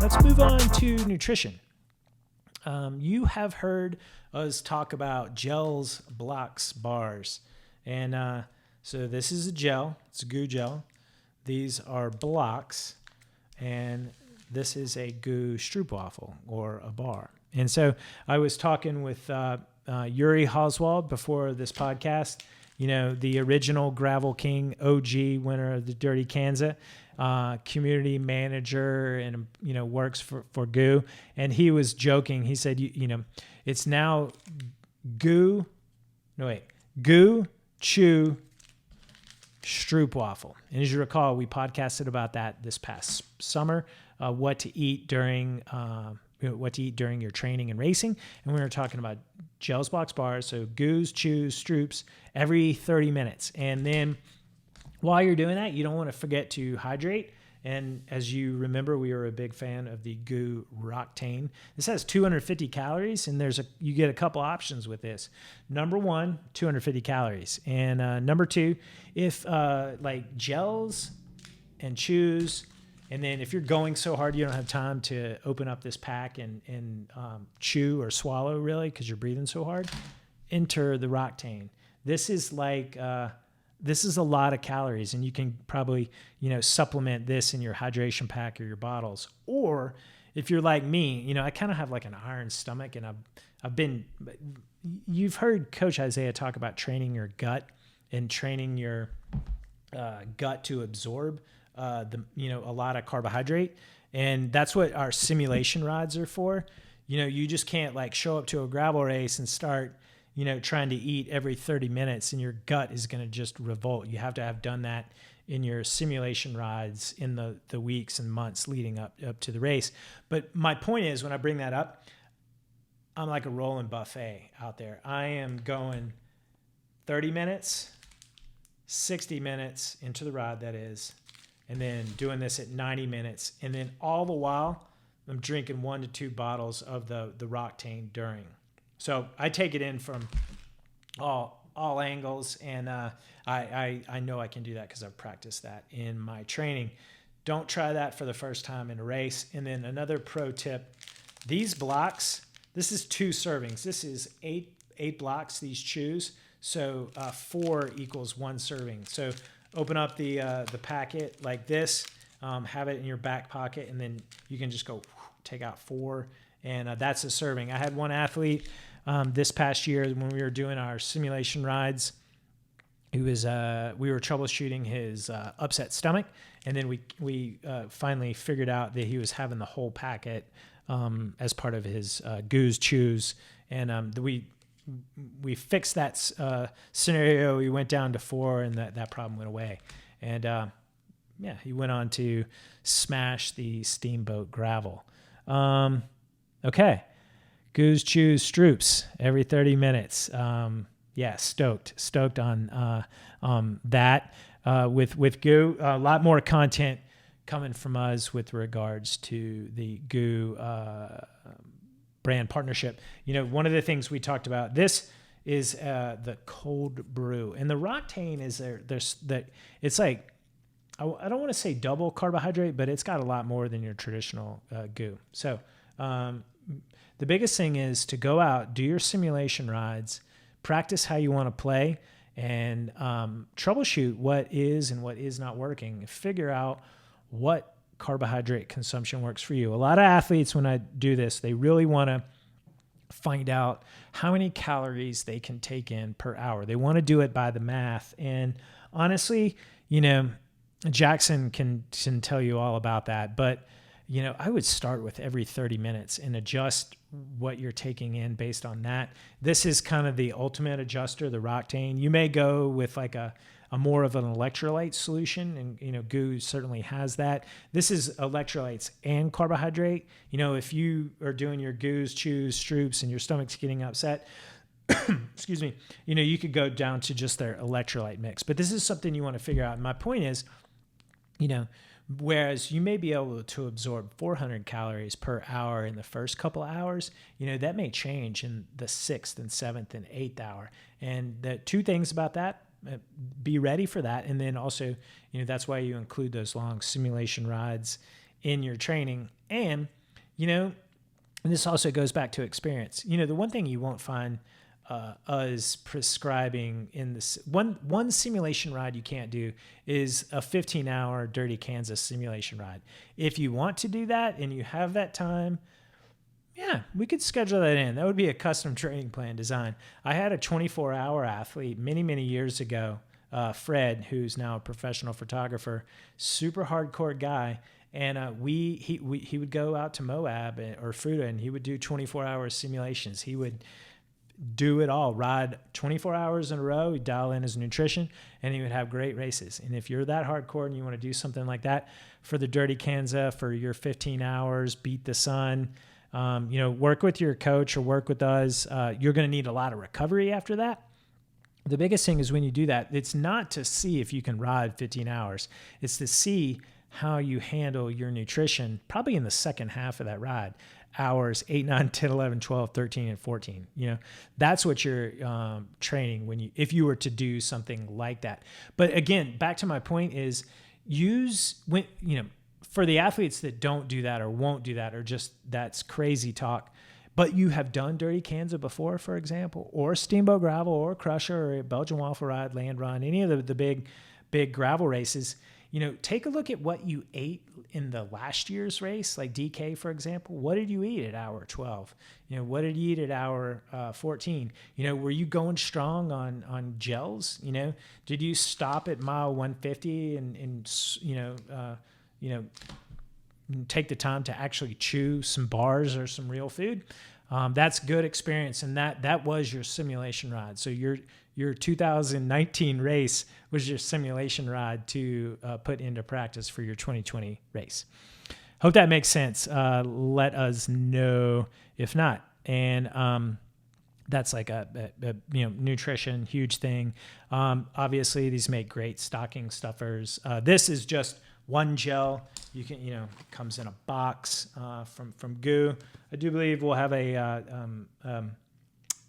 Let's move on to nutrition. You have heard us talk about gels, blocks, bars. And so this is a gel. It's a goo gel. These are blocks. And this is a goo stroopwafel or a bar. And so I was talking with Yuri Oswald before this podcast, you know, the original Gravel King OG winner of the Dirty Kansas. Community manager and, you know, works for Goo. And he was joking. He said, you know, it's now Goo, Chew, Stroopwafel. And as you recall, we podcasted about that this past summer, what to eat during your training and racing. And we were talking about gels, blocks, bars. So Goos, Chews, Stroops every 30 minutes. And then while you're doing that, you don't want to forget to hydrate. And as you remember, we were a big fan of the Goo Roctane. This has 250 calories, and you get a couple options with this. Number one, 250 calories. And number two, if like gels and chews, and then if you're going so hard you don't have time to open up this pack and chew or swallow really because you're breathing so hard, enter the Roctane. This is like... this is a lot of calories, and you can probably, you know, supplement this in your hydration pack or your bottles. Or if you're like me, you know, I kind of have like an iron stomach, and you've heard Coach Isaiah talk about training your gut and training your gut to absorb a lot of carbohydrate. And that's what our simulation rides are for. You know, you just can't like show up to a gravel race and start, you know, trying to eat every 30 minutes and your gut is going to just revolt. You have to have done that in your simulation rides in the weeks and months leading up to the race. But my point is, when I bring that up, I'm like a rolling buffet out there. I am going 30 minutes, 60 minutes into the ride, that is, and then doing this at 90 minutes. And then all the while, I'm drinking 1 to 2 bottles of the Roctane during. So I take it in from all angles, and I know I can do that because I've practiced that in my training. Don't try that for the first time in a race. And then another pro tip, these blocks, this is 2 servings. This is 8 blocks, these chews. So 4 equals 1 serving. So open up the packet like this, have it in your back pocket, and then you can just go take out 4. And that's a serving. I had one athlete this past year when we were doing our simulation rides. We were troubleshooting his upset stomach, and then we finally figured out that he was having the whole packet as part of his Goos Chews, and we fixed that scenario. We went down to 4, and that problem went away. And he went on to smash the Steamboat Gravel. Okay. Goos, Chews, Stroops every 30 minutes. Stoked on that. With Goo, a lot more content coming from us with regards to the Goo brand partnership. You know, one of the things we talked about, this is the cold brew, and the Roctane is there's that. It's like, I don't want to say double carbohydrate, but it's got a lot more than your traditional Goo. So the biggest thing is to go out, do your simulation rides, practice how you want to play, and troubleshoot what is and what is not working. Figure out what carbohydrate consumption works for you. A lot of athletes, when I do this, they really want to find out how many calories they can take in per hour. They want to do it by the math. And honestly, you know, Jackson can tell you all about that, but you know, I would start with every 30 minutes and adjust what you're taking in based on that. This is kind of the ultimate adjuster, the Roctane. You may go with like a more of an electrolyte solution, and you know, Goo certainly has that. This is electrolytes and carbohydrate. You know, if you are doing your Goos, Chews, Stroops, and your stomach's getting upset, excuse me, you know, you could go down to just their electrolyte mix. But this is something you want to figure out. And my point is, you know, whereas you may be able to absorb 400 calories per hour in the first couple of hours, you know, that may change in the 6th and 7th and 8th hour. And the 2 things about that, be ready for that. And then also, that's why you include those long simulation rides in your training. And, and this also goes back to experience. The one thing you won't find us prescribing in this one simulation ride you can't do is a 15-hour Dirty Kansas simulation ride. If you want to do that and you have that time, yeah, we could schedule that in. That would be a custom training plan design. I had a 24-hour athlete many, many years ago, Fred, who's now a professional photographer, super hardcore guy. And he would go out to Moab or Fruta, and he would do 24-hour simulations. He would do it all, ride 24 hours in a row. He'd dial in his nutrition, and he would have great races. And if you're that hardcore and you want to do something like that for the Dirty Kansas, for your 15 hours, beat the sun, work with your coach or work with us. You're going to need a lot of recovery after that. The biggest thing is when you do that, it's not to see if you can ride 15 hours. It's to see how you handle your nutrition, probably in the second half of that ride. Hours 8, 9, 10, 11, 12, 13, and 14. That's what you're training if you were to do something like that. But again, back to my point is for the athletes that don't do that or won't do that, or just that's crazy talk, but you have done Dirty Kansas before, for example, or Steamboat Gravel or Crusher or Belgian Waffle Ride, Land Run, any of the big gravel races, take a look at what you ate in the last year's race, like DK, for example. What did you eat at hour 12? What did you eat at hour 14? Were you going strong on gels? Did you stop at mile 150 and take the time to actually chew some bars or some real food? That's good experience, and that was your simulation ride. So your 2019 race was your simulation ride to put into practice for your 2020 race. Hope that makes sense. Let us know if not. And that's like a nutrition, huge thing. Obviously, these make great stocking stuffers. This is just one gel. You can, comes in a box from GU. I do believe we'll have a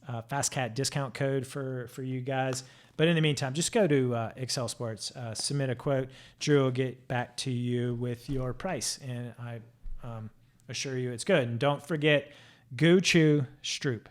FastCat discount code for you guys. But in the meantime, just go to Excel Sports, submit a quote. Drew will get back to you with your price, and I assure you it's good. And don't forget, GU Chew Stroop.